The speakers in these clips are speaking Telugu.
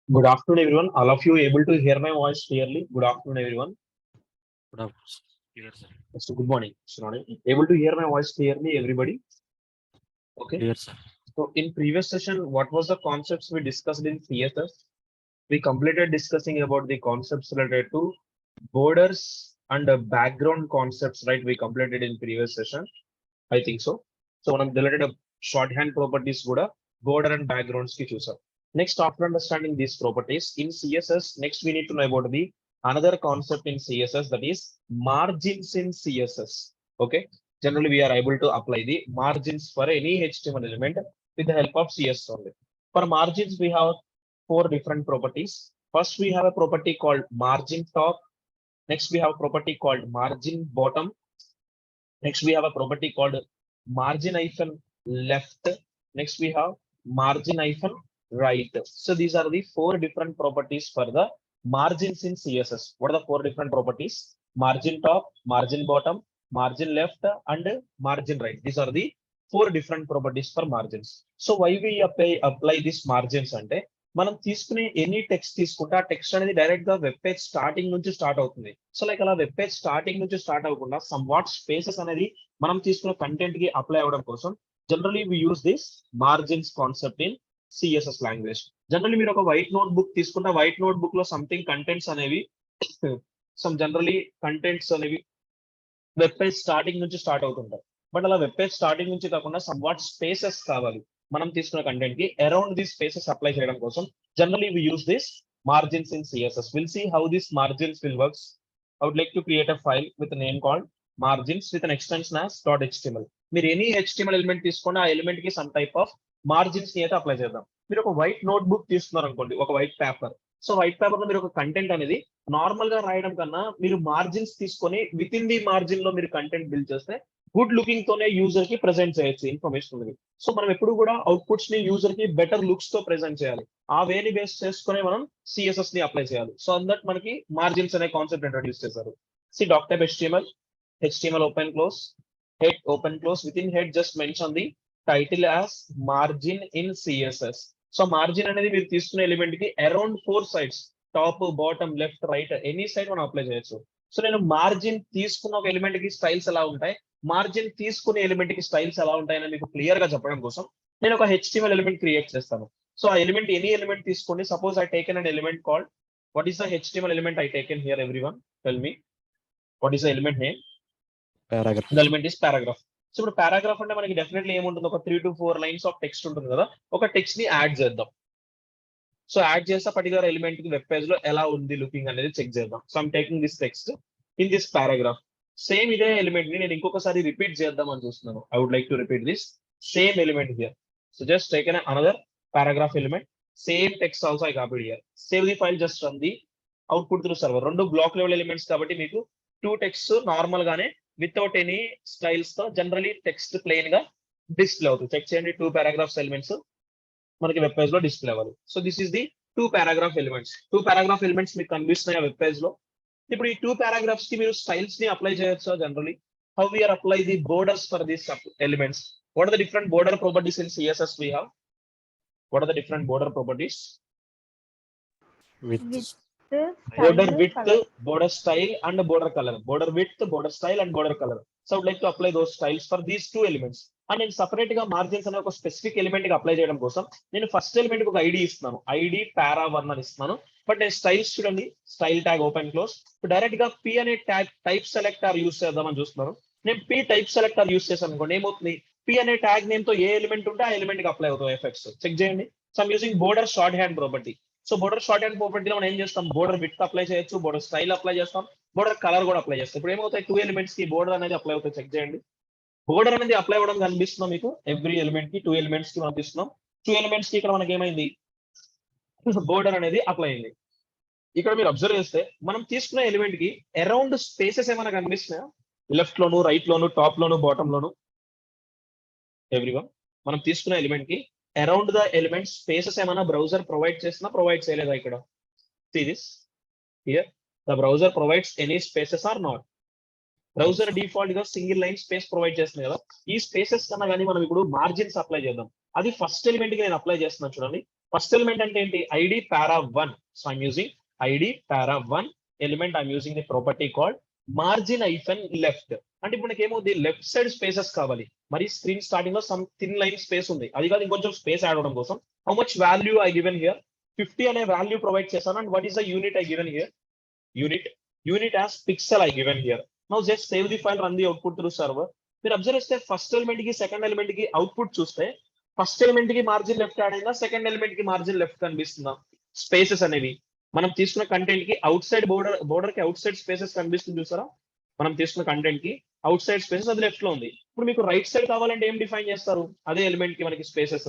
Good afternoon, everyone. All of you able to hear my voice clearly? Good afternoon, everyone. Good afternoon. Clear, sir. So good morning. Able to hear my voice clearly, everybody? Okay. Clear, sir. So in previous session, what was the concepts we discussed in CSS? We completed discussing about the concepts related to borders and background concepts, right? We completed in previous session. I think so. So మనం related shorthand properties కూడా border and backgrounds కి చూసాం. Next, after understanding these properties in CSS, next we need to know about the another concept in CSS, that is margins in CSS. Okay. Generally, we are able to apply the margins for any HTML element with the help of CSS only. For margins, we have four different properties. First, we have a property called margin top. Next, we have a property called margin bottom. Next, we have a property called margin hyphen left. Next, we have margin hyphen right. So these are the four different properties for the margins in CSS. What are the four different properties? Margin top, margin bottom, margin left, and margin right. These are the four different properties for margins. So why we apply these margins ante మనం తీసుకునే ఎనీ టెక్స్ట్ తీసుకుంటే ఆ టెక్స్ట్ అనేది డైరెక్ట్ గా వెబ్ పేజ్ స్టార్టింగ్ నుంచి స్టార్ట్ అవుతుంది. సో లైక్ అలా వెబ్ పేజ్ స్టార్టింగ్ నుంచి స్టార్ట్ అవ్వకుండా సమ్ వాట్ స్పేసెస్ అనేది మనం తీసుకున్న కంటెంట్ కి అప్లై అవ్వడం కోసం generally we use this margins concept in CSS language. Generally మీరు ఒక వైట్ నోట్ బుక్ తీసుకుంటే వైట్ నోట్ బుక్ లో సంథింగ్ కంటెంట్స్ అనేవి జనరలీ కంటెంట్స్ అనేవి వెబ్ పేజ్ స్టార్టింగ్ నుంచి స్టార్ట్ అవుతుంటాయి. బట్ అలా వెబ్ పేజ్ స్టార్టింగ్ నుంచి కాకుండా సమ్ వాట్ స్పేసెస్ కావాలి మనం తీసుకున్న కంటెంట్ కి అరౌండ్ దిస్ స్పేసెస్ అప్లై చేయడం కోసం generally we use this margins in CSS. We'll see how these margins will work. I would like to create a file with a name called margins with an extension as .html. మీరు ఎనీ HTML ఎలిమెంట్ తీసుకుని ఆ ఎలిమెంట్ కి సమ్ టైప్ ఆఫ్ మార్జిన్స్ ని అయితే అప్లై చేద్దాం. మీరు ఒక వైట్ నోట్ బుక్ తీసుకున్నారు అనుకోండి, ఒక white paper. So white paper లో మీరు ఒక కంటెంట్ అనేది నార్మల్ గా రాయడం కన్నా మీరు మార్జిన్స్ తీసుకొని విత్ ఇన్ ది మార్జిన్ లో మీరు కంటెంట్ బిల్డ్ చేస్తే గుడ్ లుకింగ్ తోనే యూజర్ కి ప్రెజెంట్ చేయొచ్చు ఇన్ఫర్మేషన్ అనేది. సో మనం ఎప్పుడు కూడా అవుట్పుట్స్ ని యూజర్ కి బెటర్ లుక్స్ తో ప్రెజెంట్ చేయాలి. ఆ వేని బేస్ చేసుకుని మనం సిఎస్ఎస్ ని అప్లై చేయాలి. సో అందట్ మనకి మార్జిన్స్ అనే కాన్సెప్ట్ ఇంట్రొడ్యూస్ చేశారు. See doctype HTML open close, head open close. Within head just mention the title as margin in CSS. So margin అనేది మీరు తీసుకునే ఎలిమెంట్ కి around 4 sides, top bottom left right any side మనం అప్లై చేయొచ్చు. సో నేను మార్జిన్ తీసుకున్న ఒక ఎలిమెంట్ కి స్టైల్స్ ఎలా ఉంటాయి, మార్జిన్ తీసుకునే ఎలిమెంట్ కి స్టైల్స్ ఎలా ఉంటాయని మీకు క్లియర్ గా చెప్పడం కోసం నేను ఒక HTML ఎలిమెంట్ క్రియేట్ చేస్తాను. సో ఆ ఎలిమెంట్ ఎనీ ఎలిమెంట్ తీసుకోండి. Suppose I taken an element called, what is the HTML element I taken here? Everyone tell me, what is the element name? Paragraph. The element is paragraph. So ఇప్పుడు పారాగ్రాఫ్ అంటే మనకి డెఫినెట్లీ ఏముంటుంది, ఒక 3 to 4 లైన్స్ ఆఫ్ టెక్స్ట్ ఉంటుంది కదా. ఒక టెక్స్ట్ ని యాడ్ చేద్దాం. సో యాడ్ చేస్తే పర్టికులర్ ఎలిమెంట్ కి వెబ్ పేజ్ లో ఎలా ఉంది లుకింగ్ అనేది చెక్ చేద్దాం. So I'm taking this text in this paragraph. Same ఇదే ఎలిమెంట్ ని నేను ఇంకొకసారి రిపీట్ చేద్దాం అని చూస్తున్నాను. I would like to repeat this same element here. So just taken another paragraph element, same text also I copied here. Save the file, just run the output through server. రెండు బ్లాక్ లెవెల్ ఎలిమెంట్స్ కాబట్టి మీకు 2 టెక్స్ట్ నార్మల్ గానే వితౌట్ ఎనీ స్టైల్స్ తో జనరలీ టెక్స్ట్ ప్లెయిన్ గా డిస్ప్లే అవుతుంది. చెక్ చేయండి, 2 పారాగ్రాఫ్స్ ఎలిమెంట్స్ మనకి వెబ్ పేజ్ లో డిస్ప్లే అవ్వాలి. So this is the 2 paragraph elements. 2 paragraph elements మీకు కనిపిస్తున్నాయి వెబ్ పేజ్ లో. ఇప్పుడు ఈ 2 పారాగ్రాఫ్స్ కి మీరు స్టైల్స్ ని అప్లై చేయొచ్చు. Generally how we are apply the borders for these elements? What are the different border properties in CSS we have? What are the different border properties? With Border width, border style, and border color. Border width, border style, and border color. So I would like to apply those styles for these 2 elements. And నేను సపరేట్ గా మార్జిన్స్ అనే ఒక స్పెసిఫిక్ ఎలిమెంట్ కి అప్లై చేయడం కోసం నేను ఫస్ట్ ఎలిమెంట్ కి ఒక ఐడి ఇస్తున్నాను, ఐడి para1 అని ఇస్తున్నాను. బట్ నేను స్టైల్స్ చూడండి, style tag open close. Direct గా P అనే ట్యాగ్ టైప్ సెలెక్టర్ యూస్ చేద్దామని చూస్తున్నాను. నేను P టైప్ సెలెక్టర్ యూస్ చేశాను అనుకోండి, ఏమవుతుంది, P అనే ట్యాగ్ నేమ్ తో ఏ ఎలిమెంట్ ఉంటే ఆ ఎలిమెంట్ కి అప్లై అవుతాయి ఎఫెక్ట్స్. చెక్ చేయండి. So I'm using border short hand property. So border short hand ప్రాపర్టీలో మనం ఏం చేస్తాం, బోర్డర్ విడ్త్ అప్లై చేయొచ్చు, బోర్డర్ స్టైల్ అప్లై చేస్తాం, బోర్డర్ కలర్ కూడా అప్లై చేస్తాం. ఇప్పుడు ఏమవుతాయి, 2 ఎలిమెంట్స్ కి బోర్డర్ అనేది అప్లై అవుతాయి. చెక్ చేయండి, బోర్డర్ అనేది అప్లై అవ్వడం కనిపిస్తున్నాం మీకు. ఎవ్రీ ఎలిమెంట్ కి 2 ఎలిమెంట్స్ కి మనం తీస్తున్నాం. 2 ఎలిమెంట్స్ కి ఇక్కడ మనకి ఏమైంది, బోర్డర్ అనేది అప్లై అయింది. ఇక్కడ మీరు అబ్జర్వ్ చేస్తే మనం తీసుకున్న ఎలిమెంట్ కి అరౌండ్ స్పేసెస్ ఏమైనా కనిపిస్తున్నాయా? లెఫ్ట్ లోను, రైట్ లోను, టాప్ లోను, బాటమ్ లోను. ఎవ్రీవన్, మనం తీసుకున్న ఎలిమెంట్ కి అరౌండ్ ద ఎలిమెంట్ స్పేసెస్ ఏమైనా బ్రౌజర్ ప్రొవైడ్ చేసినా ప్రొవైడ్ చేయలేదా? ఇక్కడ see this here, the browser provides any spaces or not? Browser default గా సింగిల్ లైన్ స్పేస్ ప్రొవైడ్ చేస్తుంది కదా. ఈ స్పేసెస్ కన్నా కానీ మనం ఇప్పుడు మార్జిన్స్ అప్లై చేద్దాం. అది ఫస్ట్ ఎలిమెంట్ కి నేను అప్లై చేస్తున్నాను చూడండి. ఫస్ట్ ఎలిమెంట్ అంటే ఏంటి? ID para 1. So I'm using ID para 1 element. I'm using the property called margin hyphen left. అంటే ఇప్పుడు మనకి ఏమవుతుంది, లెఫ్ట్ సైడ్ స్పేసెస్ కావాలి. మరి స్క్రీన్ స్టార్టింగ్ లో సమ్ థిన్ లైన్ స్పేస్ ఉంది, అది కాదు ఇంకొంచెం స్పేస్ యాడ్ అవడం కోసం how much value I given here 50 అనే వాల్యూ ప్రొవైడ్ చేశాను. And what is the unit I given here? Unit as pixel I given here. Now just save the file, run the output through server. మీరు అబ్జర్వ్ చేస్తే ఫస్ట్ ఎలిమెంట్ కి సెకండ్ ఎలిమెంట్ కి అవుట్పుట్ చూస్తే ఫస్ట్ ఎలిమెంట్ కి మార్జిన్ లెఫ్ట్ యాడ్ అయిందా, సెకండ్ ఎలిమెంట్ కి మార్జిన్ లెఫ్ట్ కనిపిస్తుందా? స్పేసెస్ అనేవి మనం తీసుకున్న కంటెంట్ కి అవుట్ సైడ్ బోర్డర్ కి అవుట్ సైడ్ స్పేసెస్ కనిపిస్తుంది చూసారా? మనం తీసుకున్న కంటెంట్ కి అవుట్ సైడ్ స్పేసెస్ అది లెఫ్ట్ లో ఉంది. ఇప్పుడు మీకు రైట్ సైడ్ కావాలంటే ఏం డిఫైన్ చేస్తారు? అదే ఎలిమెంట్ కి మనకి spaces.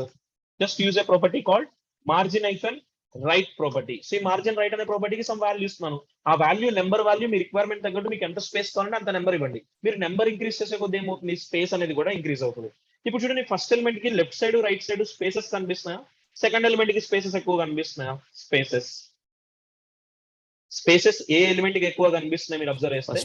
Just use a property called margin hyphen right property. So margin right అనే ప్రాపర్టీకి సమ్ వాల్యూ ఇస్తున్నాను. ఆ వాల్యూ నెంబర్ వాల్యూ మీ రిక్వైర్మెంట్ తగ్గట్టు మీకు ఎంత స్పేస్ కావాలంటే అంత నెంబర్ ఇవ్వండి. మీరు నెంబర్ ఇంక్రీజ్ చేసే కొద్ది ఏమవుతుంది, స్పేస్ అనేది కూడా ఇంక్రీజ్ అవుతుంది. ఇప్పుడు చూడండి, ఫస్ట్ ఎలిమెంట్ కి left side right side spaces కనిపిస్తున్నాయా? సెకండ్ ఎలిమెంట్ కి స్పేసెస్ ఎక్కువ కనిపిస్తున్నాయా? స్పేసెస్ ఏ ఎలిమెంట్ కి ఎక్కువ కనిపిస్తున్నాయి మీరు అబ్జర్వ్ చేస్తే?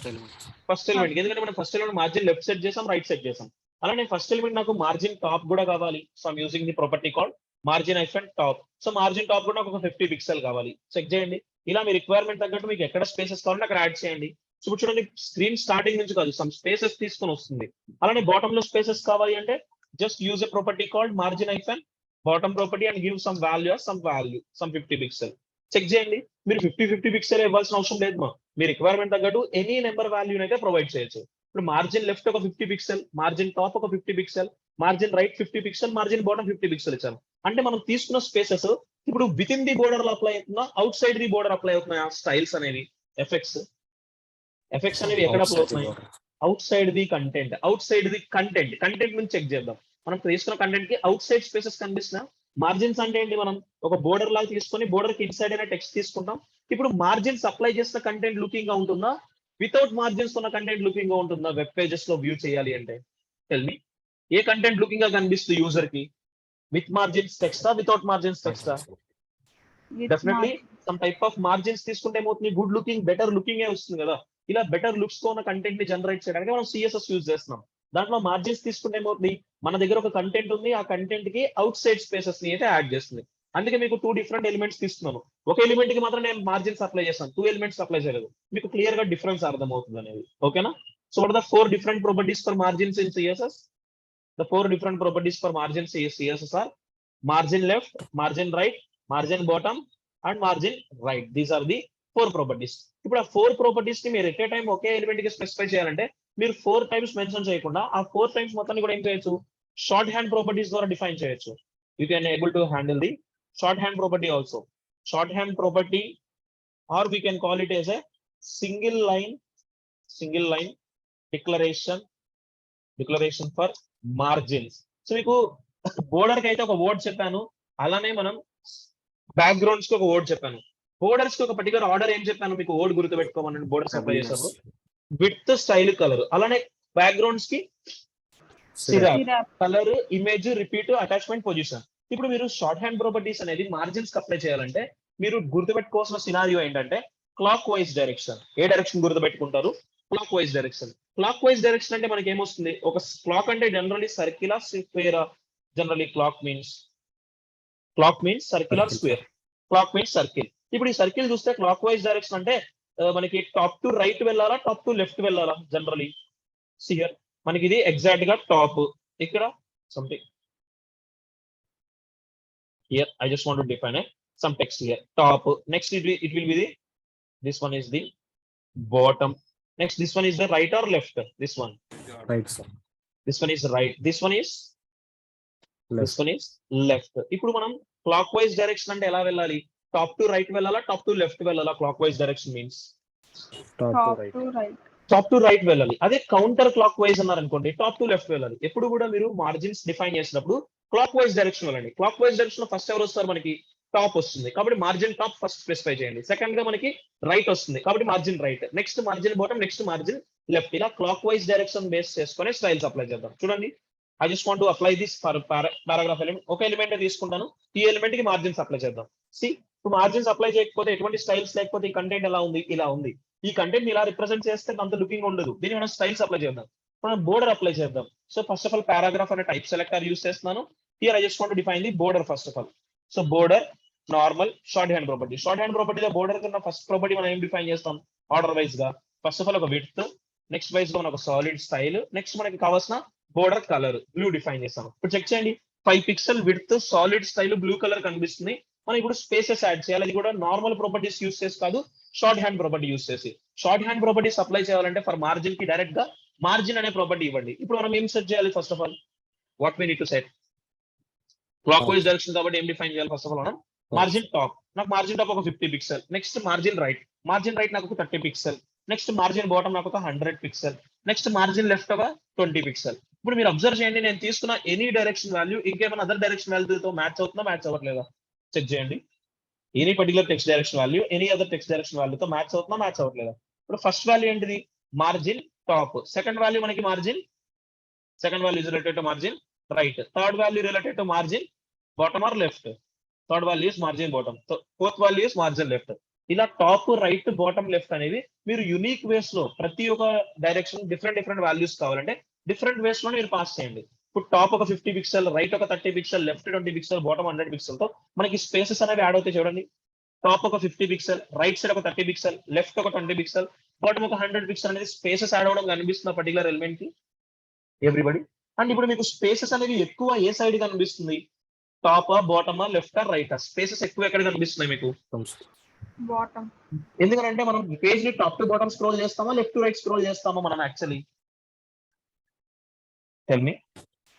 First element. ఎందుకంటే మనం first element margin left side చేసాం, రైట్ సైడ్ చేసాం. అలానే ఫస్ట్ ఎలిమెంట్ నాకు మార్జిన్ టాప్ కూడా కావాలి. So I'm using the property called margin hyphen top. So margin top కూడా నాకు ఒక 50 పిక్సెల్ కావాలి. చెక్ చేయండి. ఇలా మీ రిక్వైర్మెంట్ తగ్గట్టు మీకు ఎక్కడ స్పేసెస్ కావాలంటే అక్కడ యాడ్ చేయండి. సో ఇప్పుడు చూడండి, స్క్రీన్ స్టార్టింగ్ నుంచి కాదు, సమ్ స్పేసెస్ తీసుకొని వస్తుంది. అలానే బాటమ్ లో స్పేసెస్ కావాలి అంటే just use a property called margin hyphen bottom property and give some value some 50 pixel. Check చేయండి. మీరు 50 పిక్సెల్ ఇవ్వాల్సిన అవసరం లేదు మా. మీ రిక్వైర్మెంట్ తగ్గట్టు ఎనీ నెంబర్ వాల్యూని అయితే ప్రొవైడ్ చేయొచ్చు. ఇప్పుడు మార్జిన్ లెఫ్ట్ ఒక 50 పిక్సెల్, మార్జిన్ టాప్ ఒక 50 pixel, margin right 50 pixel, margin bottom 50 pixel ఇచ్చాను. అంటే మనం తీసుకున్న స్పేసెస్ ఇప్పుడు విత్ ఇన్ ది బోర్డర్ లో అప్లై అవుతుందా, out side the border apply అవుతున్నాయా? స్టైల్స్ అనేవి ఎఫెక్ట్స్ అనేవి ఎక్కడ అప్లై అవుతున్నాయి? Out side the content. Content నుంచి చెక్ చేద్దాం. మనం తీసుకున్న కంటెంట్ కి అవుట్ సైడ్ స్పేసెస్ కనిపిస్తున్నా. మార్జిన్స్ అంటే ఏంటి? మనం ఒక బోర్డర్ లాగా తీసుకొని బోర్డర్ కి ఇన్సైడ్ అయిన టెక్స్ట్ తీసుకుంటాం. ఇప్పుడు మార్జిన్స్ అప్లై చేసిన కంటెంట్ లుకింగ్ గా ఉంటుందా, వితౌట్ మార్జిన్స్ ఉన్న కంటెంట్ లుకింగ్ గా ఉంటుందా? వెబ్ పేజెస్ లో వ్యూ చేయాలి అంటే టెల్ మీ, ఏ కంటెంట్ లుకింగ్ గా కనిపిస్తుంది యూజర్ కి? విత్ మార్జిన్స్ టెక్స్టా, వితౌట్ మార్జిన్స్ టెక్స్టా? Definitely some type of margins తీసుకుంటే ఏమవుతుంది, గుడ్ లుకింగ్, బెటర్ లుకింగ్ వస్తుంది కదా. ఇలా బెటర్ లుక్స్ తో ఉన్న కంటెంట్ ని జనరేట్ చేయడానికి మనం సిఎస్ఎస్ యూజ్ చేస్తున్నాం. దాంట్లో మార్జిన్స్ తీసుకుంటే ఏమవుతుంది, మన దగ్గర ఒక కంటెంట్ ఉంది, ఆ కంటెంట్ కి అవుట్ సైడ్ స్పేసెస్ ని అయితే యాడ్ చేస్తుంది. అందుకే మీకు 2 డిఫరెంట్ ఎలిమెంట్స్ తీసుకున్నాను. ఒక ఎలిమెంట్ కి మాత్రం నేను మార్జిన్స్ అప్లై చేస్తాను, 2 ఎలిమెంట్స్ అప్లై చేయలేదు. మీకు క్లియర్ గా డిఫరెన్స్ అర్థం అవుతుంది అనేది. ఓకేనా? So what are the 4 different properties for margins in CSS? The 4 different properties for margins in CSS are margin left, margin right, margin bottom, and margin right. These are the 4 properties. ఇప్పుడు ఆ 4 ప్రాపర్టీస్ ని మీరు at a time okay element కి స్పెసిఫై చేయాలంటే మీరు 4 టైమ్స్ మెన్షన్ చేయకుండా ఆ 4 టైమ్స్ మొత్తాన్ని కూడా ఏం చేయొచ్చు, షార్ట్ హ్యాండ్ ప్రాపర్టీస్ ద్వారా డిఫైన్ చేయొచ్చు. You can able to handle the short hand property also. Short hand property, or we can call it as a single line declaration for margins. So మీకు బోర్డర్ కి అయితే ఒక వర్డ్ చెప్పాను, అలానే మనం బ్యాక్గ్రౌండ్స్ కి ఒక వర్డ్ చెప్పాను. బోర్డర్స్ కి ఒక పర్టికులర్ ఆర్డర్ ఏం చెప్పాను మీకు వర్డ్ గుర్తు పెట్టుకోమని బోర్డర్స్ అప్లై చేసినప్పుడు విత్ స్టైల్ కలర్, అలానే బ్యాక్గ్రౌండ్స్ కి colour, image, repeat, attachment, position. ఇప్పుడు మీరు షార్ట్ హ్యాండ్ ప్రాపర్టీస్ అనేది మార్జిన్స్ కి అప్లై చేయాలంటే మీరు గుర్తుపెట్టుకోవాల్సిన సినారియో ఏంటంటే క్లాక్ వైజ్ డైరెక్షన్. ఏ డైరెక్షన్ గుర్తుపెట్టుకుంటారు? Clockwise direction. Clockwise direction అంటే మనకి ఏమొస్తుంది, ఒక క్లాక్ అంటే generally circle square? Generally clock means circle or square? Clock means circle. ఇప్పుడు ఈ సర్కిల్ చూస్తే క్లాక్ వైజ్ డైరెక్షన్ అంటే మనకి టాప్ టు రైట్ వెళ్ళాలా, టాప్ టు లెఫ్ట్ వెళ్ళాలా? జనరల్లీ హియర్ మనకి ఇది ఎగ్జాక్ట్ గా టాప్. ఇక్కడ something here I just want to define some text here. Top. Next it will be the, this one is the bottom. Next this one is the right or left? This one Right, sir. This one is right, this one is Left. this one is left. ఇప్పుడు మనం క్లాక్ వైజ్ డైరెక్షన్ అంటే ఎలా వెళ్ళాలి? టాప్ టు రైట్ వెళ్ళాలా, టాప్ టు లెఫ్ట్ వెళ్ళాలా? Clock wise direction means Top to right. Top to right వెళ్ళాలి. అదే కౌంటర్ క్లాక్ వైజ్ అన్నారు అనుకోండి, టాప్ టు లెఫ్ట్ వెళ్ళాలి. ఎప్పుడు కూడా మీరు మార్జిన్స్ డిఫైన్ చేసినప్పుడు క్లాక్ వైజ్ డైరెక్షన్ వెళ్ళండి. క్లాక్ వైజ్ డైరెక్షన్ లో ఫస్ట్ ఎవరు వస్తారు? మనకి టాప్ వస్తుంది, కాబట్టి మార్జిన్ టాప్ ఫస్ట్ స్పెసిఫై చేయండి. సెకండ్ గా మనకి రైట్ వస్తుంది, కాబట్టి margin right. Next margin bottom, next margin left. ఇలా క్లాక్ వైజ్ డైరెక్షన్ బేస్ చేసుకొని స్టైల్స్ అప్లై చేద్దాం. చూడండి, I just want to apply this paragraph element. ఒక ఎలిమెంట్ తీసుకుంటాను, ఈ ఎలిమెంట్ కి మార్జిన్స్ అప్లై చేద్దాం. ఇప్పుడు మార్జిన్స్ అప్లై చేయకపోతే, ఎటువంటి స్టైల్స్ లేకపోతే ఈ కంటెంట్ ఎలా ఉంది? ఇలా ఉంది. ఈ కంటెంట్ ఇలా రిప్రజెంట్ చేస్తే అంత లుకింగ్ ఉండదు. దీన్ని మనం స్టైల్స్ అప్లై చేద్దాం. మనం బోర్డర్ అప్లై చేద్దాం. So first of all paragraph అనే టైప్ సెలెక్టర్ యూస్ చేస్తున్నాను. Here I just want to define the border first of all. So border, normal, short hand property. Short hand ప్రాపర్టీలో బోర్డర్ కన్నా ఫస్ట్ ప్రాపర్టీ మనం ఏం డిఫైన్ చేస్తాం ఆర్డర్ వైజ్ గా. ఫస్ట్ ఆఫ్ ఆల్ ఒక విడ్త్, నెక్స్ట్ వైజ్ గా మనం ఒక సాలిడ్ స్టైల్, నెక్స్ట్ మనకి కావాల్సిన బోర్డర్ కలర్ బ్లూ డిఫైన్ చేస్తాం. ఇప్పుడు చెక్ చేయండి, 5 pixel width, solid style, blue colour కనిపిస్తుంది. మనం ఇప్పుడు స్పేసెస్ యాడ్ చేయాలి. అది కూడా నార్మల్ ప్రాపర్టీస్ యూస్ చేసి కాదు, షార్ట్ హ్యాండ్ ప్రాపర్టీ యూస్ చేసి. షార్ట్ హ్యాండ్ ప్రాపర్టీస్ అప్లై చేయాలంటే ఫర్ మార్జిన్ కి డైరెక్ట్ గా మార్జిన్ అనే ప్రాపర్టీ ఇవ్వండి. ఇప్పుడు మనం ఏం సెట్ చేయాలి? First of all what we need to set, clock wise direction కాబట్టి ఏం డిఫైన్ చేయాలి? ఫస్ట్ ఆఫ్ ఆల్ మనం మార్జిన్ టాప్, నాకు మార్జిన్ టాప్ ఒక 50 pixel. Next margin right, margin right నాకు ఒక 30 పిక్సెల్. నెక్స్ట్ మార్జిన్ బాటమ్ నాకు ఒక 100 పిక్సెల్. నెక్స్ట్ మార్జిన్ లెఫ్ట్ ఒక 20 పిక్సెల్. ఇప్పుడు మీరు అబ్జర్వ్ చేయండి, నేను తీసుకున్న ఎనీ డైరెక్షన్ వాల్యూ ఇంకేమైనా అదర్ డైరెక్షన్ వాల్యూతో మ్యాచ్ అవుతుందా, మ్యాచ్ అవ్వట్లేదా? చెక్ చేయండి. Any particular text direction value any other text direction వాల్యూతో మ్యాచ్ అవుతుందా, మ్యాచ్ అవ్వట్లేదా? ఇప్పుడు ఫస్ట్ వాల్యూ ఏంటిది? Margin top. సెకండ్ వాల్యూ మనకి margin, second value is related to margin right. Third value related to margin bottom or left. Third value is margin bottom, fourth value is margin left. ఇలా టాప్, రైట్, బాటమ్, లెఫ్ట్ అనేవి మీరు యునిక్ వేస్ లో ప్రతి ఒక్క డైరెక్షన్ డిఫరెంట్ వాల్యూస్ కావాలంటే డిఫరెంట్ వేస్ లో మీరు పాస్ చేయండి. ఇప్పుడు టాప్ ఒక 50 పిక్సెల్, రైట్ ఒక 30 pixel, left 20 pixel, bottom 100 pixel తో మనకి స్పేసెస్ అనేవి యాడ్ అవుతాయి. చూడండి, టాప్ ఒక 50 పిక్సెల్, రైట్ సైడ్ ఒక 30 పిక్సెల్, లెఫ్ట్ ఒక 20 పిక్సెల్, బాటమ్ ఒక 100 పిక్సెల్ అనేది స్పేసెస్ యాడ్ అవడం కనిపిస్తున్న పర్టికులర్ ఎలిమెంట్ కి ఎవ్రీబడి. అండ్ ఇప్పుడు మీకు స్పేసెస్ అనేవి ఎక్కువ ఏ సైడ్ కనిపిస్తుంది? Top, bottom, left, right? Spaces ఎక్కువ ఎక్కడ కనిపిస్తున్నాయి మీకు? బాటమ్. ఎందుకంటే మనం పేజ్ ని టాప్ టు బాటమ్ స్క్రోల్ చేస్తామా, లెఫ్ట్ టు రైట్ స్క్రోల్ చేస్తామా మనం actually? Tell me.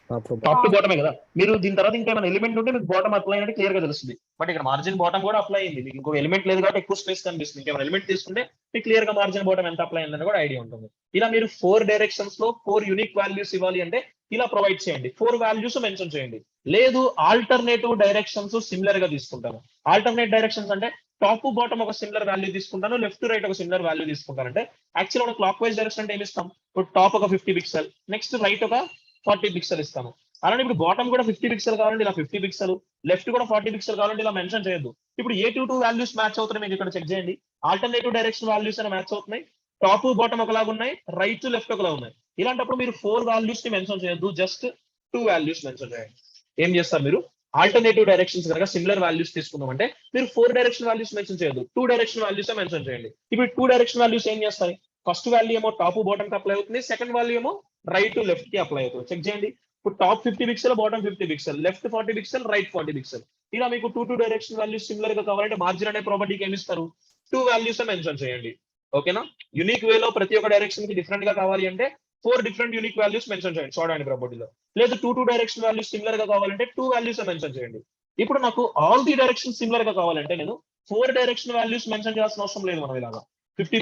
Top to బాటమే కదా. మీరు దీని తర్వాత ఇంకేమైనా ఎలిమెంట్ ఉంటే మీకు బాటమ్ అప్లై అంటే క్లియర్ గా తెలుస్తుంది. బట్ ఇక్కడ మార్జిన్ బాటమ్ కూడా అప్లై అయింది, మీకు ఇంకో ఎలిమెంట్ లేదు కాబట్టి ఎక్కువ స్పేస్ కనిపిస్తుంది. ఇంకేమైనా ఎలిమెంట్ తీసుకుంటే మీకు క్లియర్ గా మార్జిన్ బాటమ్ ఎంత అప్లై అయిందని కూడా ఐడియా ఉంటుంది. ఇలా మీరు 4 డైరెక్షన్స్ లో 4 యూనిక్ వాల్యూస్ ఇవ్వాలి అంటే ఇలా ప్రొవైడ్ చేయండి. 4 వాల్యూస్ మెన్షన్ చేయండి. లేదు ఆల్టర్నేటివ్ డైరెక్షన్స్ సిమిలర్ గా తీసుకుంటాను. ఆల్టర్నేట్ డైరెక్షన్స్ అంటే టాప్ బాటమ్ ఒక సిమిలర్ వాల్యూ తీసుకుంటాను, లెఫ్ట్ రైట్ ఒక సిమిలర్ వాల్యూ తీసుకుంటాను. అంటే యాక్చువల్ ఒక క్లాక్ వైజ్ డైరెక్షన్ అంటే ఏమి ఇస్తాం? ఇప్పుడు టాప్ ఒక 50 పిక్సెల్, నెక్స్ట్ రైట్ ఒక 40 పిక్సెల్ ఇస్తాము. అలానే ఇప్పుడు బాటమ్ కూడా 50 పిక్సెల్ కావాలంటే ఇలా 50 పిక్సెల్, లెఫ్ట్ కూడా 40 పిక్సెల్ కావాలంటే ఇలా మెన్షన్ చేయొద్దు. ఇప్పుడు ఏ టూ వాల్యూస్ మ్యాచ్ అవుతున్నాయి మీకు ఇక్కడ చెక్ చేయండి. ఆల్టర్నేటివ్ డైరెక్షన్ వాల్యూస్ అని మ్యాచ్ అవుతున్నాయి. టాప్ బాటమ్ ఒకలాగా ఉన్నాయి, రైట్ లెఫ్ట్ ఒకలా ఉన్నాయి. ఇలాంటప్పుడు మీరు 4 వాల్యూస్ ని మెన్షన్ చేయొద్దు, జస్ట్ 2 వాల్యూస్ మెన్షన్ చేయండి. ఏం చేస్తారు మీరు? ఆల్టర్నేటివ్ డైరెక్షన్స్ కనుక సిమిలర్ వాల్యూస్ తీసుకుందామంటే మీరు 4 డైరెక్షన్ వాల్యూస్ మెన్షన్ చేయొద్దు, 2 డైరెక్షన్ వాల్యూస్ మెన్షన్ చేయండి. ఇప్పుడు 2 డైరెక్షన్ వాల్యూస్ ఏం చేస్తాయి? ఫస్ట్ వాల్యూ ఏమో టాప్ బాటమ్ కి అప్లై అవుతుంది, సెకండ్ వాల్యూ ఏమో రైట్ లెఫ్ట్ కి అప్లై అవుతుంది. చెక్ చేయండి. ఇప్పుడు top 50 pixel, bottom 50 pixel, left 40 pixel, right 40 pixel. ఇలా మీకు 2 డైరెక్షన్ వాల్యూస్ సిమిలర్ గా కావాలంటే మార్జిన్ అనే ప్రాపర్టీకి ఏమి ఇస్తారు? 2 వాల్యూస్ మెన్షన్ చేయండి. ఓకేనా? యునిక్ వేలో ప్రతి ఒక్క డైరెక్షన్ కి డిఫరెంట్ గా కావాలి అంటే 4 డిఫరెంట్ యూనిక్ వాల్యూస్ మెన్షన్ చేయండి షార్ట్ హ్యాండ్ ప్రాపర్టీలో. లేదు 2 డైరెక్షన్ వాల్యూస్ సిమిలర్ గా కావాలంటే 2 వాల్యూస్ మెన్షన్ చేయండి. ఇప్పుడు నాకు ఆల్ ది డైరెక్షన్ సిమిలర్ గా కావాలంటే నేను 4 డైరెక్షన్ వాల్యూస్ మెన్షన్ చేయాల్సిన అవసరం లేదు. మనం ఇలాగా 50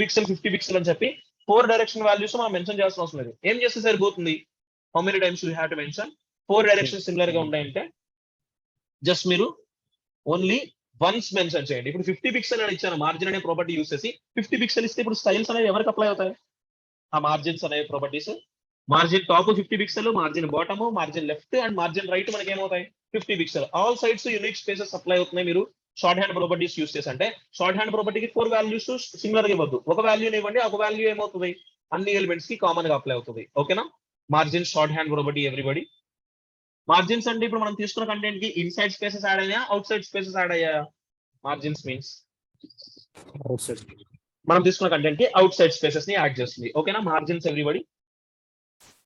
పిక్సెల్ అని చెప్పి 4 డైరెక్షన్ వాల్యూస్ మనం మెన్షన్ చేయాల్సిన అవసరం లేదు. ఏం చేస్తే సరిపోతుంది? How many times you have to mention? 4 direction similar గా ఉంటాయంటే జస్ట్ మీరు ఓన్లీ వన్స్ మెన్షన్ చేయండి. ఇప్పుడు 50 పిక్సెల్ అని ఇచ్చాను మార్జిన్ అనే ప్రాపర్టీ యూస్ చేసి 50 పిక్సెల్ ఇస్తే ఇప్పుడు స్టైల్స్ అనేవి ఎవరికి అప్లై అవుతాయి? ఆ మార్జిన్స్ అనే properties. Margin top 50 pixel, margin bottom, margin left and margin right మనకి ఏమవుతాయి? 50 pixel. All sides unique spaces apply అవుతున్నాయి మీరు షార్ట్ హ్యాండ్ ప్రాపర్టీస్ యూస్ చేసి. అంటే షార్ట్ హ్యాండ్ ప్రాపర్టీకి 4 వాల్యూస్ సిమిలర్ గా ఇవ్వద్దు, ఒక వాల్యూని ఇవ్వండి. ఒక వాల్యూ ఏమవుతుంది? అన్ని ఎలిమెంట్స్ కి కామన్ గా అప్లై అవుతుంది. ఓకేనా? Margin short hand property everybody. Margins అంటే ఇప్పుడు మనం తీసుకున్న కంటెంట్ కి ఇన్సైడ్ స్పేసెస్ యాడ్ అయ్యా, అవుట్ సైడ్ స్పేసెస్ యాడ్ అయ్యా? మార్జిన్స్ మీన్స్ మనం తీసుకున్న కంటెంట్ కి అవుట్ సైడ్ స్పేసెస్ ని యాడ్ చేస్తుంది. ఓకేనా? Margins everybody.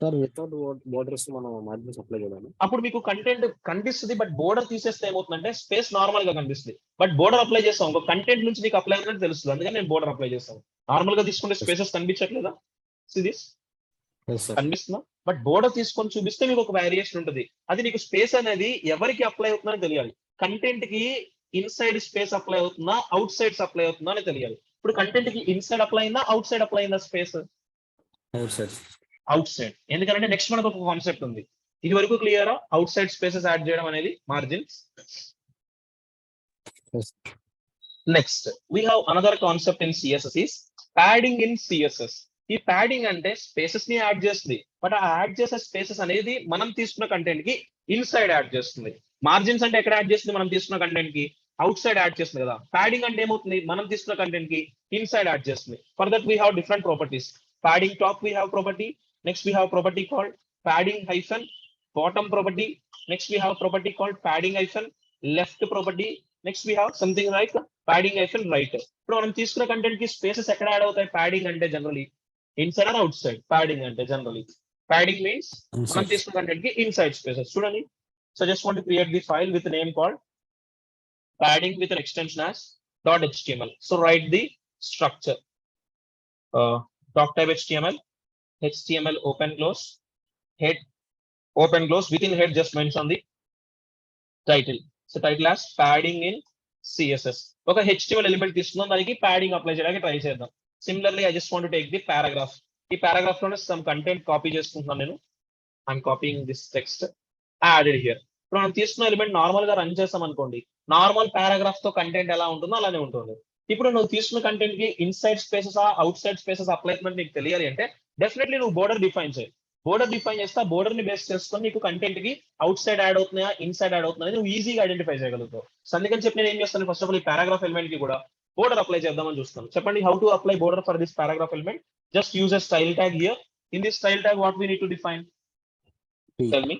Sir without borders మనం మార్జిన్స్ అప్లై చేయాలి. అప్పుడు మీకు కంటెంట్ కనిపిస్తుంది, బట్ బోర్డర్ తీసేస్తే ఏమవుతుందంటే స్పేస్ నార్మల్ గా కనిపిస్తుంది. బట్ బోర్డర్ అప్లై చేస్తాం, ఒక కంటెంట్ నుంచి మీకు అప్లై అవుతుందని తెలుస్తుంది. అందుకని నేను బోర్డర్ అప్లై చేస్తాను. నార్మల్ గా తీసుకుంటే స్పేసెస్ కనిపించట్లేదా? సిరీస్ కనిపిస్తుందా? బట్ బోర్డర్ తీసుకొని చూపిస్తే మీకు ఒక వేరియేషన్ ఉంటుంది. అది నీకు స్పేస్ అనేది ఎవరికి అప్లై అవుతుందని తెలియాలి. కంటెంట్ కి ఇన్సైడ్ స్పేస్ అప్లై అవుతుందా, అవుట్ సైడ్ అప్లై అవుతుందా అని తెలియాలి. ఇప్పుడు కంటెంట్ కి ఇన్సైడ్ అప్లై అయిందా, అవుట్ సైడ్ అప్లై అయిందా స్పేస్? Out side. ఎందుకంటే నెక్స్ట్ మనకు ఒక కాన్సెప్ట్ ఉంది. ఇది వరకు క్లియరా? అవుట్ సైడ్ స్పేసెస్ యాడ్ చేయడం అనేది margins. Next we have another concept in CSS is padding in CSS. ఈ ప్యాడింగ్ అంటే స్పేసెస్ ని యాడ్ చేస్తుంది, బట్ ఆ యాడ్ చేసే స్పేసెస్ అనేది మనం తీసుకున్న కంటెంట్ కి ఇన్సైడ్ యాడ్ చేస్తుంది. మార్జిన్స్ అంటే ఎక్కడ యాడ్ చేస్తుంది? మనం తీసుకున్న కంటెంట్ కి అవుట్ సైడ్ యాడ్ చేస్తుంది కదా. ప్యాడింగ్ అంటే ఏమవుతుంది? మనం తీసుకున్న కంటెంట్ కి ఇన్సైడ్ యాడ్ చేస్తుంది. For that we have different properties. Padding top we have property. Next we have property called padding hyphen bottom property. Next we have property called padding hyphen left property. Next we have something like padding hyphen right. ఇప్పుడు మనం తీసుకున్న కంటెంట్ కి స్పేసెస్ ఎక్కడ యాడ్ అవుతాయి? ప్యాడింగ్ అంటే generally inside or outside? Padding అంటే జనరలీ ప్యాడింగ్ మీన్స్ మనం తీసుకున్న కంటెంట్ కి ఇన్సైడ్ స్పేసెస్. చూడండి, so just want to create the file with name called padding with an extension as .html. So write the structure. Doc type HTML open close, head open close, within head just mention the title. So title as padding in CSS. Okay, HTML element తీసుకుందాం, దానికి padding అప్లై చేయడానికి ట్రై చేద్దాం. Similarly, I just want to take the paragraph. ఈ paragraph లోనే some content copy చేసుకుంటున్నాను నేను. I'm copying this text, added here. ఇప్పుడు మనం తీసుకున్న ఎలిమెంట్ నార్మల్ గా రన్ చేస్తాం అనుకోండి, నార్మల్ పారాగ్రాఫ్ తో కంటెంట్ ఎలా ఉంటుందో అలానే ఉంటుంది. ఇప్పుడు నువ్వు తీసుకున్న కంటెంట్ కి inside spaces outside spaces అప్లైమెంట్ నీకు తెలియాలి అంటే డెఫినెట్లీ నువ్వు బోర్డర్ డిఫైన్ చేయి. బోర్డర్ డిఫైన్ చేస్తే బోర్డర్ ని బేస్ చేసుకొని నీకు కంటెంట్ కి అవుట్ సైడ్ యాడ్ అవుతున్నాయా ఇన్సైడ్ యాడ్ అవుతున్నాయి నువ్వు ఈజీగా ఐడెంటిఫై చేయగలుగుతావు. సో అందుకని చెప్పి నేను ఏం చేస్తాను, ఫస్ట్ ఆఫ్ ఆల్ ఈ పారాగ్రాఫ్ ఎలిమెంట్ కి కూడా బోర్డర్ అప్లై చేద్దామని చూస్తాను. చెప్పండి, how to apply border for this paragraph element? Just use a style tag here. In this style tag what we need to define? Tell me.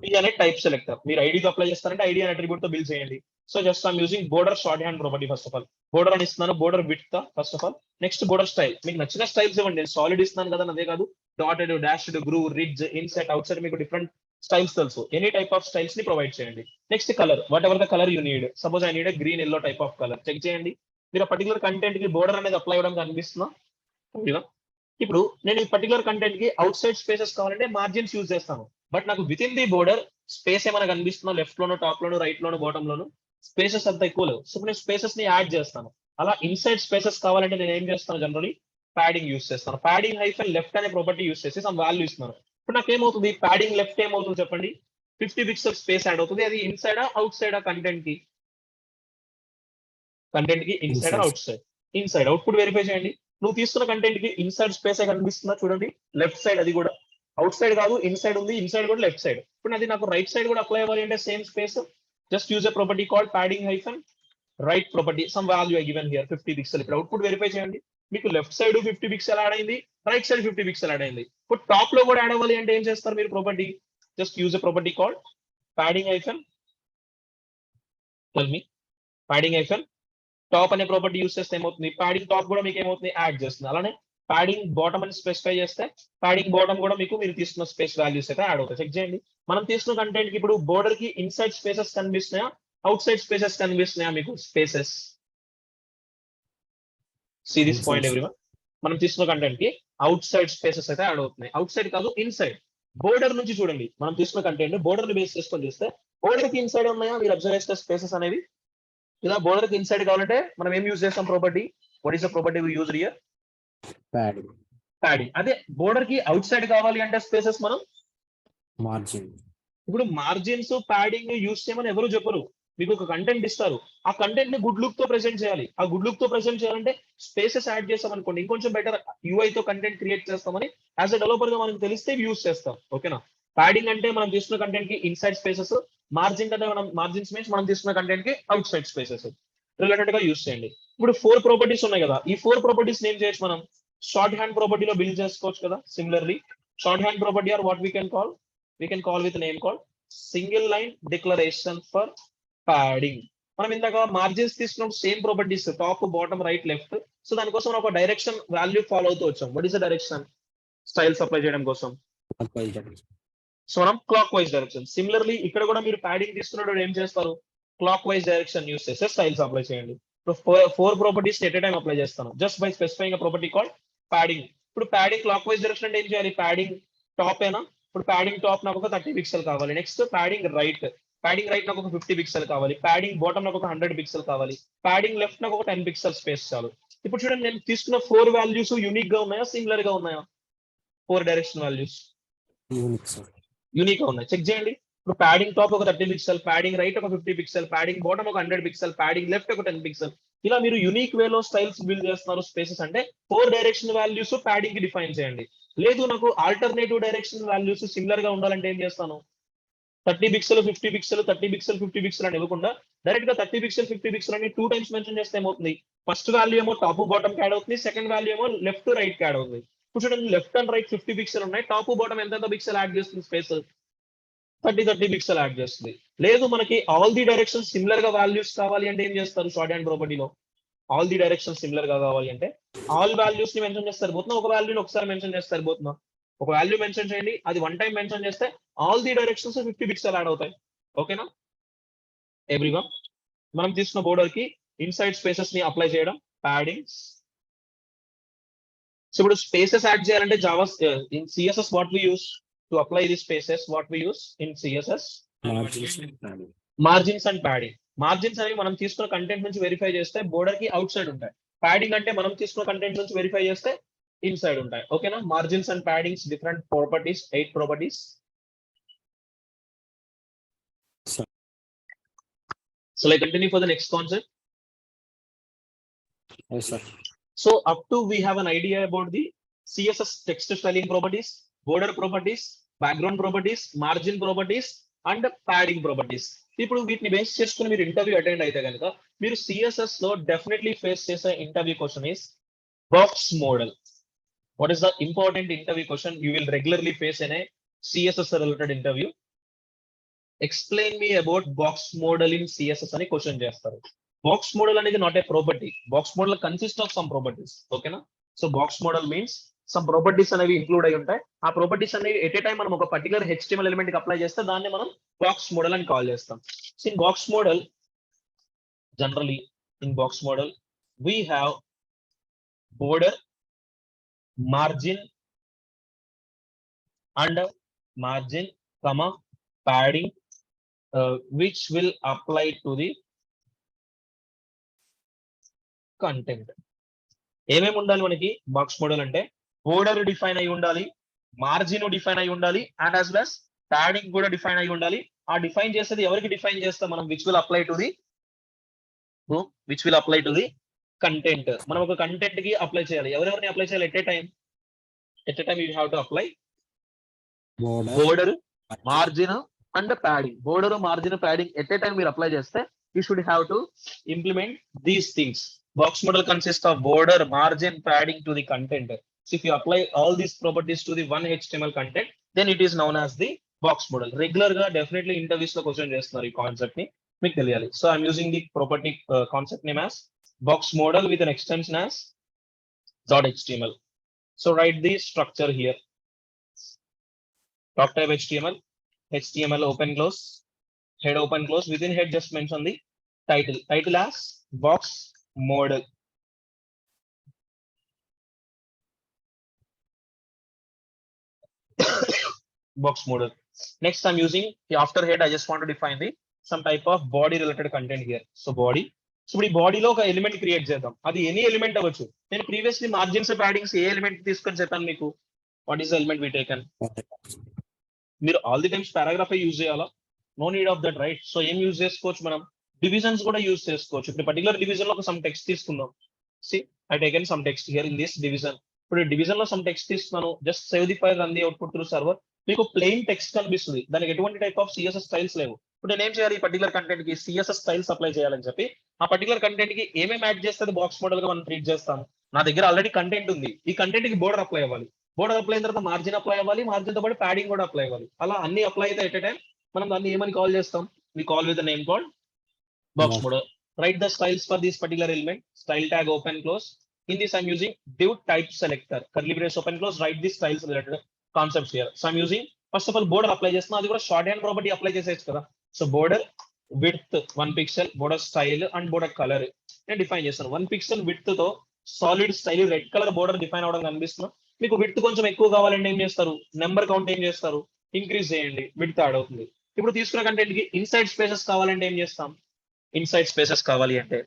P అనే టైప్ సెలెక్టర్. మీరు ఐడికి అప్లై చేస్తారంటే ఐడి అనే అట్రిబ్యూట్ తో బిల్డ్ చేయండి. So just I'm using border short hand property. First of all border అని ఇస్తున్నాను, border width first of all. Next border style, మీకు నచ్చిన స్టైల్స్ ఇవ్వండి. నేను సాలిడ్ ఇస్తున్నాను కదా, అదే కాదు dotted, dashed, groove, ridge, inside, outside, మీకు డిఫరెంట్ స్టైల్స్ తెలుసు. ఎనీ టైప్ ఆఫ్ స్టైల్స్ ని ప్రొవైడ్ చేయండి. Next colour, whatever the colour you need. Suppose I need green yellow type of colour. Check చేయండి, మీరు పర్టికులర్ కంటెంట్ కి బోర్డర్ అనేది అప్లై అవ్వడం కనిపిస్తుందా? ఇప్పుడు నేను ఈ పర్టికులర్ కంటెంట్ కి అవుట్ సైడ్ స్పేసెస్ కావాలంటే మార్జిన్స్ యూజ్ చేస్తాను. బట్ నాకు within the border space ఏమైనా కనిపిస్తుందో, లెఫ్ట్ లోను, టాప్ లోను, రైట్ లోను, బాటమ్ లోను స్పేసెస్ అంత ఎక్కువ లేవు. సో నేను స్పేసెస్ ని యాడ్ చేస్తాను. అలా ఇన్సైడ్ స్పేసెస్ కావాలంటే నేను ఏం చేస్తాను, జనరలీ ప్యాడింగ్ యూస్ చేస్తాను. ప్యాడింగ్ హైఫన్ లెఫ్ట్ అనే ప్రాపర్టీ యూస్ చేసి సమ్ వాల్యూ ఇస్తున్నాను. ఇప్పుడు నాకు ఏమవుతుంది, ప్యాడింగ్ లెఫ్ట్ ఏమవుతుంది చెప్పండి? 50 పిక్సెల్ స్పేస్ యాడ్ అవుతుంది. అది ఇన్సైడ్ అవుట్ సైడ్ కంటెంట్ కి inside out side? Inside. Output verify చేయండి. నువ్వు తీసుకున్న కంటెంట్ కి ఇన్సైడ్ స్పేస్ కనిపిస్తుందా? చూడండి, లెఫ్ట్ సైడ్, అది కూడా అవుట్ సైడ్ కాదు, ఇన్సైడ్ ఉంది, ఇన్సైడ్ కూడా లెఫ్ట్ సైడ్. ఇప్పుడు అది నాకు రైట్ సైడ్ కూడా అప్లై అవ్వాలి అంటే same space, just use a property called padding hyphen right property. Some value I given here 50 pixel. ఇప్పుడు అవుట్పుట్ వెరిఫై చేయండి. మీకు లెఫ్ట్ సైడ్ 50 పిక్సెల్ యాడ్ అయింది, రైట్ సైడ్ 50 పిక్సెల్ యాడ్ అయింది. ఇప్పుడు టాప్ లో కూడా యాడ్ అవ్వాలి అంటే ఏం చేస్తారు మీరు? Property, just use a property called padding hyphen, tell me, padding hyphen top అనే ప్రాపర్టీ యూస్ చేస్తే ఏమవుతుంది, ప్యాడింగ్ టాప్ కూడా మీకు ఏమవుతుంది, యాడ్ చేస్తుంది. అలానే ప్యాడింగ్ బాటమ్ అని స్పెసిఫై చేస్తే ప్యాడింగ్ బాటమ్ కూడా మీకు మీరు తీసుకున్న స్పేస్ వాల్యూస్ అయితే యాడ్ అవుతాయి. చెక్ చేయండి, మనం తీసుకున్న కంటెంట్ కి ఇప్పుడు బోర్డర్ కి ఇన్సైడ్ స్పేసెస్ కనిపిస్తున్నాయా, అవుట్ సైడ్ స్పేసెస్ కనిపిస్తున్నాయా మీకు? Spaces, series point everyone. మనం తీసుకున్న కంటెంట్ కి అవుట్ సైడ్ స్పేసెస్ అయితే యాడ్ అవుతున్నాయి. అవుట్ సైడ్ కాదు, ఇన్సైడ్. బోర్డర్ నుంచి చూడండి, మనం తీసుకున్న కంటెంట్ బోర్డర్ ని బేస్ చేసుకొని చూస్తే బోర్డర్ కి ఇన్సైడ్ ఉన్నాయా మీరు అబ్జర్వ్ చేస్తే స్పేసెస్ అనేవి? ఇలా బోర్డర్ కి ఇన్సైడ్ కావాలంటే మనం ఏం యూజ్ చేస్తాం? Property. What is the property we use here? Padding. అదే బోర్డర్ కి అవుట్ సైడ్ కావాలి అంటే స్పేసెస్ మనం మార్జిన్. ఇప్పుడు మార్జిన్స్, ప్యాడింగ్ యూజ్ చేయమని ఎవరు చెప్పరు. మీకు ఒక కంటెంట్ ఇస్తారు, ఆ కంటెంట్ ని గుడ్ లుక్ తో ప్రెజెంట్ చేయాలి. ఆ గుడ్ లుక్ తో ప్రెజెంట్ చేయాలంటే స్పేసెస్ యాడ్ చేస్తాం అనుకోండి, ఇంకొంచెం బెటర్ యూఐ తో కంటెంట్ క్రియేట్ చేస్తామని యాజ్ అ డెవలపర్ గా మనకు తెలిస్తే యూజ్ చేస్తాం. ఓకేనా? ప్యాడింగ్ అంటే మనం తీసుకున్న కంటెంట్ కి ఇన్సైడ్ స్పేసెస్, మార్జిన్ అంటే మనం మార్జిన్స్ మీన్స్ మనం తీసుకున్న కంటెంట్ కి అవుట్ సైడ్ స్పేసెస్ రిలేటెడ్ గా యూజ్ చేయండి. ఇప్పుడు 4 ప్రాపర్టీస్ ఉన్నాయి కదా, ఈ 4 ప్రాపర్టీస్ నేమ్ చేయొచ్చు మనం షార్ట్ హ్యాండ్ ప్రాపర్టీలో బిల్డ్ చేసుకోవచ్చు కదా. Similarly short hand property or what we can call with name call single line declaration for padding. మనం ఇందాక మార్జిన్స్ తీసుకున్నప్పుడు same properties top, bottom, right, left. So దానికోసం మనం ఒక డైరెక్షన్ వాల్యూ ఫాలో అవుతూ వచ్చాం. What is the direction? Styles apply చేయడం కోసం సో మనం క్లాక్ వైజ్ డైరెక్షన్. సిమిలర్లీ ఇక్కడ కూడా మీరు ప్యాడింగ్ తీసుకున్నప్పుడు ఏం చేస్తారు? క్లాక్ వైజ్ డైరెక్షన్ యూస్ చేస్తే స్టైల్స్ అప్లై చేయండి. ఇప్పుడు 4 properties at a time apply చేస్తాను just by specifying property called padding. ఇప్పుడు ప్యాడింగ్ క్లాక్ వైజ్ డైరెక్షన్ అంటే ఏం చేయాలి? ప్యాడింగ్ టాప్ ఏనా? ఇప్పుడు ప్యాడింగ్ టాప్ నాకు ఒక 30 పిక్సెల్ కావాలి. నెక్స్ట్ ప్యాడింగ్ రైట్ నాకు ఒక 50 పిక్సెల్ కావాలి. ప్యాడింగ్ బాటమ్ నాకు ఒక 100 పిక్సెల్ కావాలి. ప్యాడింగ్ లెఫ్ట్ నాకు ఒక 10 పిక్సెల్ స్పేస్ చాలు. ఇప్పుడు చూడండి, నేను తీసుకున్న 4 వాల్యూస్ యూనిక్ గా ఉన్నాయా, సిమిలర్ గా ఉన్నాయా? 4 డైరెక్షన్ వాల్యూస్ యూనిక్ గా ఉన్నాయి. చెక్ చేయండి. ఇప్పుడు ప్యాడింగ్ టాప్ ఒక 30 పిక్సెల్, ప్యాడింగ్ రైట్ ఒక 50 పిక్సెల్, ప్యాడింగ్ బాటమ్ ఒక 100 పిక్సెల్, ప్యాడింగ్ లెఫ్ట్ ఒక 10 పిక్సెల్. ఇలా మీరు యూనిక్ వేలో స్టైల్స్ బిల్డ్ చేస్తున్నారు. స్పేసెస్ అంటే 4 డైరెక్షన్ వాల్యూస్ ప్యాడింగ్ కి డిఫైన్ చేయండి. లేదు నాకు ఆల్టర్నేటివ్ డైరెక్షన్ వాల్యూస్ సిమిలర్ గా ఉండాలంటే ఏం చేస్తాను? 30 పిక్సెల్ 50 పిక్సెల్, 30 పిక్సెల్ 50 పిక్సెల్ అని ఇవ్వకుండా డైరెక్ట్ గా 30 పిక్సెల్ 50 పిక్సెల్ అని 2 టైమ్స్ మెన్షన్ చేస్తే ఏమవుతుంది? ఫస్ట్ వాల్యూ ఏమో టాప్ బాటమ్ యాడ్ అవుతుంది, సెకండ్ వాల్యూ ఏమో లెఫ్ట్ రైట్ యాడ్ అవుతుంది. ఇప్పుడు చూడండి, లెఫ్ట్ అండ్ రైట్ 50 పిక్సెల్ ఉన్నాయి, టాప్ బాటమ్ ఎంత పిక్సెల్ యాడ్ చేస్తుంది స్పేస్? 30 పిక్సెల్ యాడ్ చేస్తుంది. లేదు మనకి ఆల్ ది డైరెక్షన్స్ సిమిలర్ గా వాల్యూస్ కావాలి అంటే ఏం చేస్తారు షార్ట్ హ్యాండ్ ప్రాపర్టీలో? ఆల్ ది డైరెక్షన్స్ సిమిలర్ గా కావాలి అంటే ఆల్ వాల్యూస్ ని మెన్షన్ చేస్తారు పోతున్నా, ఒక వాల్యూని ఒకసారి మెన్షన్ చేస్తారు పోతున్నా. ఒక వాల్యూ మెన్షన్ చేయండి, అది 1 టైం మెన్షన్ చేస్తే all the directions 50 pixel add అవుతాయి. ఓకేనా ఎవ్రీవన్? మనం తీసుకున్న బోర్డర్ కి ఇన్సైడ్ స్పేసెస్ ని అప్లై చేయడం, ప్యాడింగ్స్. సో ఇప్పుడు స్పేసెస్ యాడ్ చేయాలంటే Java in CSS what we use to apply the spaces, what we use in CSS? Margins and padding. Margins అనేవి మనం తీసుకున్న కంటెంట్ నుంచి వెరిఫై చేస్తే బోర్డర్ కి అవుట్ సైడ్ ఉంటాయి. ప్యాడింగ్ అంటే మనం తీసుకున్న కంటెంట్ నుంచి వెరిఫై చేస్తే ఇన్సైడ్ ఉంటాయి. ఓకేనా? Margins and paddings different properties, 8 properties. So I continue for the next concept. Yes, sir. So up to we have an idea about the CSS text styling properties, border properties, background properties, margin properties, and padding properties. ఇప్పుడు వీటిని బేస్ చేసుకుని మీరు ఇంటర్వ్యూ అటెండ్ అయితే కనుక మీరు సిఎస్ఎస్ లో డెఫినెట్లీ ఫేస్ చేసే interview question is box model. What is the important interview question you will regularly face in a CSS related interview? Explain me about box model in CSS అని క్వశ్చన్ చేస్తారు. బాక్స్ మోడల్ అనేది not a property. Box model consist of some properties. ఓకేనా? So box model means some properties అనేవి ఇంక్లూడ్ అయి ఉంటాయి. ఆ ప్రాపర్టీస్ అనేవి ఎట్ ఏ టైం మనం ఒక పర్టికులర్ HTML ఎలిమెంట్ కి అప్లై చేస్తే దాన్ని మనం బాక్స్ మోడల్ అని కాల్ చేస్తాం. So in box model, generally in box model we have border, margin and margin, comma, padding, which will apply to the content. ఏమేమి ఉండాలి మనకి బాక్స్ మోడల్ అంటే? బోర్డర్ డిఫైన్ అయి ఉండాలి, మార్జిన్ డిఫైన్ అయి ఉండాలి, అండ్ యాజ్ వెల్ ప్యాడింగ్ కూడా డిఫైన్ అయి ఉండాలి. ఆ డిఫైన్ చేసేది ఎవరికి డిఫైన్ చేస్తాం మనం? Which will apply to the content. మనం ఒక కంటెంట్ కి అప్లై చేయాలి. ఎవరెవరిని అప్లై చేయాలి? At a time you have to apply border, margin and padding. Border, margin, padding at a time మీరు అప్లై చేస్తే you should have to implement these things. Box model consists of border, margin, padding to the content. So if you apply all these properties to the one HTML content, then it is known as the box model. Regular ga definitely interviews lo question chestunaru ee concept ni meeku teliyali. So I'm using the property concept name as box model with an extension as .html. So write the structure here. Doc type HTML open close, head open close, within head just mention the title as box model. Box model. Next I'm using the after head. I just want to define the some type of body related content here. So body. So ఈ బాడీలో ఒక ఎలిమెంట్ క్రియేట్ చేద్దాం. అది ఎనీ ఎలిమెంట్ అవ్వచ్చు. నేను ప్రీవియస్లీ మార్జిన్స్, ప్యాడింగ్స్ ఏ ఎలిమెంట్ తీసుకొని చెప్పాను మీకు? What is the element we taken? మీరు all the times paragraph use చేయాలా? No need of that, right? So ఏం యూజ్ చేసుకోవచ్చు మనం? డివిజన్స్ కూడా యూజ్ చేసుకోవచ్చు. ఇప్పుడు పర్టికులర్ డివిజన్ లో ఒక సమ్ టెక్స్ట్ తీసుకుందాం. See I taken some text here in this division. ఇప్పుడు డివిజన్ లో సమ్ టెక్స్ట్ తీసుకున్నాను. Just save the file, run the output through server. మీకు ప్లెయిన్ టెక్స్ట్ కనిపిస్తుంది, దానికి ఎటువంటి టైప్ ఆఫ్ సిఎస్ఎస్ స్టైల్స్ లేవు. ఇప్పుడు నేను ఏం చేయాలి? ఈ పర్టికులర్ కంటెంట్ కి సిఎస్ఎస్ స్టైల్స్ అప్లై చేయాలని చెప్పి ఆ పర్టికులర్ కంటెంట్ కి ఏమేమి యాడ్ చేస్తే బాక్స్ మోడల్ గా మనం ట్రీట్ చేస్తాం? నా దగ్గర ఆల్రెడీ కంటెంట్ ఉంది, ఈ కంటెంట్ కి బోర్డర్ అప్లై అవ్వాలి, బోర్డర్ అప్లై అయిన తర్వాత మార్జిన్ అప్లై అవ్వాలి, మార్జిన్ తో పాటు ప్యాడింగ్ కూడా అప్లై అవ్వాలి. అలా అన్ని అప్లై అయితే ఎట్ ఏ టైం మనం దాన్ని ఏమని కాల్ చేస్తాం? We call with the name called box model. Write the styles for this particular element. Style tag open close. In this I'm using div type selector. Curly brace open close. Write the styles related concepts here. So I'm using first of all border apply చేస్తున్నా. అది కూడా shorthand property apply చేసేయచ్చు కదా. So border width 1 pixel, border style and border color నేను డిఫైన్ చేస్తాను. 1 pixel width తో solid style red colour border define అవడం కనిపిస్తుంది. మీకు విడ్త్ కొంచెం ఎక్కువ కావాలంటే ఏం చేస్తారు? నెంబర్ కౌంట్ ఏం చేస్తారు? ఇంక్రీజ్ చేయండి, విడ్త్ యాడ్ అవుతుంది. ఇప్పుడు తీసుకున్న కంటెంట్ కి ఇన్సైడ్ స్పేసెస్ కావాలంటే ఏం చేస్తాం? ఇన్సైడ్ స్పేసెస్ కావాలి అంటే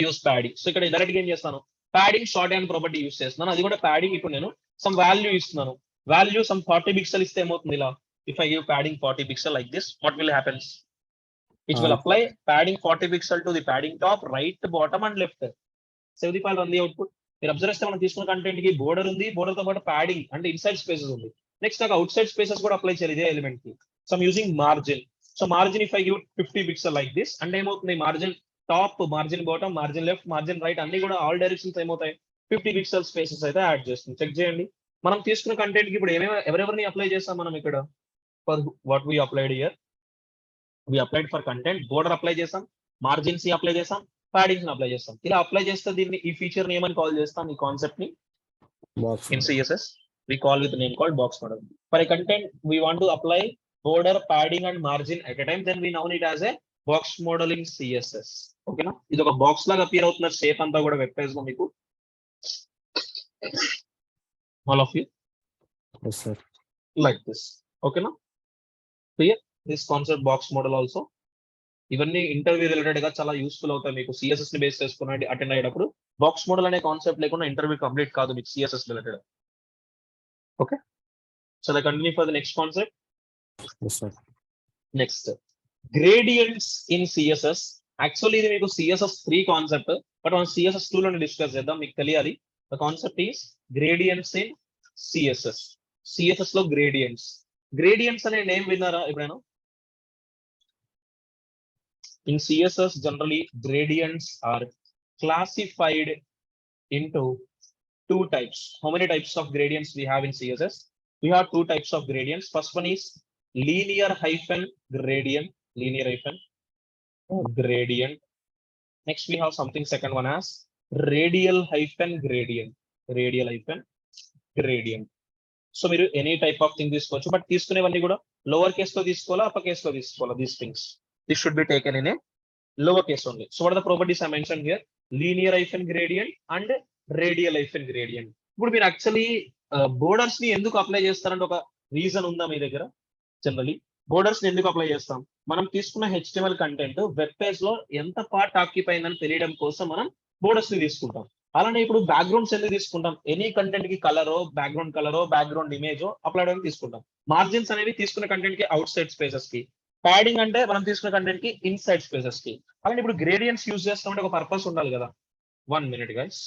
యూస్ ప్యాడింగ్. సో ఇక్కడ డైరెక్ట్ గా ఏం చేస్తాను? Padding short hand property use చేస్తున్నాను. అది కూడా ప్యాడింగ్. ఇప్పుడు నేను సమ్ వాల్యూ ఇస్తున్నాను. వాల్యూ సమ్ 40 పిక్సెల్ ఇస్తే ఏమవుతుంది? ఇలా if I give padding 40 pixel like this, what will happens? It will apply padding 40 pixel to the padding top, right, bottom and left. Save the file, run the output. మీరు అబ్జర్వ్ చేస్తే మనం తీసుకున్న కంటెంట్ కి బోర్డర్ ఉంది, బోర్డర్ తో పాటు ప్యాడింగ్ అంటే ఇన్సైడ్ స్పేసెస్ ఉంది. నెక్స్ట్ నాకు అవుట్ సైడ్ స్పేసెస్ కూడా అప్లై చేయాలి ఇదే ఎలిమెంట్ కి. So I'm using margin. So margin if I give 50 pixel like this, and ఏమవుతుంది? Margin top, margin bottom, margin left, margin right అన్ని కూడా ఆల్ డైరెక్షన్స్ ఏమవుతాయి? 50 పిక్సెల్ స్పేసెస్ అయితే యాడ్ చేస్తుంది. చెక్ చేయండి. మనం తీసుకున్న కంటెంట్ కి ఇప్పుడు ఎవరెవరిని అప్లై చేస్తాం మనం ఇక్కడ? for what we applied here. We applied for content, border apply చేసాం, margins ని apply చేసాం, paddings ని apply చేస్తాం. ఇలా అప్లై చేస్తే దీన్ని ఈ ఫీచర్ ని ఏమని కాల్ చేస్తాం, ఈ కాన్సెప్ట్ ని box in CSS we call with a name called box model. For a content we want to apply border, padding and margin at a time, then we noun it as a box model in CSS. Okay na, ఇది ఒక బాక్స్ లాగా అపియర్ అవుతున్న షేప్ అంతా కూడా వెబ్ పేజ్ లో మీకు all of you sir like this. Okay na, clear this concept box model also. ఇవన్నీ ఇంటర్వ్యూ రిలేటెడ్ గా చాలా యూస్ఫుల్ అవుతాయి మీకు. సిఎస్ఎస్ ని బేస్ చేసుకుని అటెండ్ అయ్యేటప్పుడు బాక్స్ మోడల్ అనే కాన్సెప్ట్ లేకుండా ఇంటర్వ్యూ కంప్లీట్ కాదు మీకు CSS related. Okay, so continue for the next concept. Sir next gradients in CSS. Actually ఇది మీకు సిఎస్ఎస్ 3 కాన్సెప్ట్, బట్ మనం సిఎస్ఎస్ 2 లోనే డిస్కస్ చేద్దాం, మీకు తెలియాలి. The concept is gradients in CSS. CSS లో గ్రేడియంట్స్. గ్రేడియంట్స్ అనే నేమ్ విన్నారా ఎప్పుడైనా? In CSS, generally gradients are classified into 2 types. How many types of gradients we have in CSS? We have 2 types of gradients. First one is linear hyphen gradient. Linear hyphen gradient. Next we have something second one as radial hyphen gradient. Radial hyphen gradient. So మీరు ఎనీ టైప్ ఆఫ్ థింగ్ తీసుకోవచ్చు, బట్ తీసుకునేవన్నీ కూడా లోవర్ కేస్ లో తీసుకోవాలా, అప్పర్ కేస్ లో తీసుకోవాలా? These things this should be taken in a lower case only. So what are the properties I mentioned here? Linear hyphen gradient and radial hyphen gradient. ఇప్పుడు మీరు యాక్చువల్లీ బోర్డర్స్ ని ఎందుకు అప్లై చేస్తారంటే ఒక రీజన్ ఉందా మీ దగ్గర? జనరలీ బోర్డర్స్ ని ఎందుకు అప్లై చేస్తాం? మనం తీసుకున్న HTML కంటెంట్ వెబ్ పేజ్ లో ఎంత పార్ట్ ఆక్యుపై అయిందని తెలియడం కోసం మనం బోర్డర్స్ ని తీసుకుంటాం. అలానే ఇప్పుడు బ్యాక్గ్రౌండ్స్ ఎందుకు తీసుకుంటాం? ఎనీ కంటెంట్ కి కలరో, బ్యాక్గ్రౌండ్ ఇమేజో అప్లై చేయడానికి తీసుకుంటాం. మార్జిన్స్ అనేవి తీసుకున్న కంటెంట్ కి అవుట్ సైడ్ స్పేసెస్ కి, ప్యాడింగ్ అంటే మనం తీసుకున్న కంటెంట్ కి ఇన్సైడ్ స్పేసెస్ కి. అలానే ఇప్పుడు గ్రేడియంట్స్ యూజ్ చేస్తామంటే ఒక పర్పస్ ఉండాలి కదా. 1 minute guys.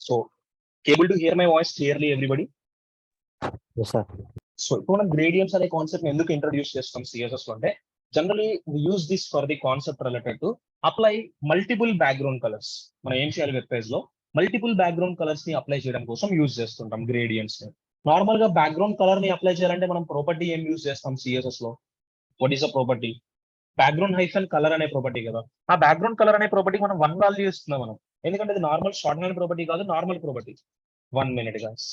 So able to hear my voice clearly everybody? Sir so ఇప్పుడు మనం గ్రేడియంట్స్ అనే కాన్సెప్ట్ ఎందుకు ఇంట్రొడ్యూస్ చేస్తాం సిఎస్ఎస్ లో అంటే, generally use this for the concept related to apply multiple background colours. మనం ఏం చేయాలి, వెబ్ పేజ్ లో మల్టిపుల్ బ్యాక్గ్రౌండ్ కలర్స్ ని అప్లై చేయడం కోసం యూజ్ చేస్తుంటాం గ్రేడియంట్స్ ని. నార్మల్ గా బ్యాక్గ్రౌండ్ కలర్ ని అప్లై చేయాలంటే మనం ప్రాపర్టీ ఏం యూజ్ చేస్తాం సిఎస్ఎస్ లో? What is a property? Background hyphen colour అనే ప్రాపర్టీ కదా. ఆ బ్యాక్గ్రౌండ్ కలర్ అనే ప్రాపర్టీ మనం 1 వాల్యూ ఇస్తున్నాం మనం, ఎందుకంటే ఇది నార్మల్ షార్ట్ హ్యాండ్ ప్రాపర్టీ కాదు, నార్మల్ ప్రాపర్టీ. 1 minute guys.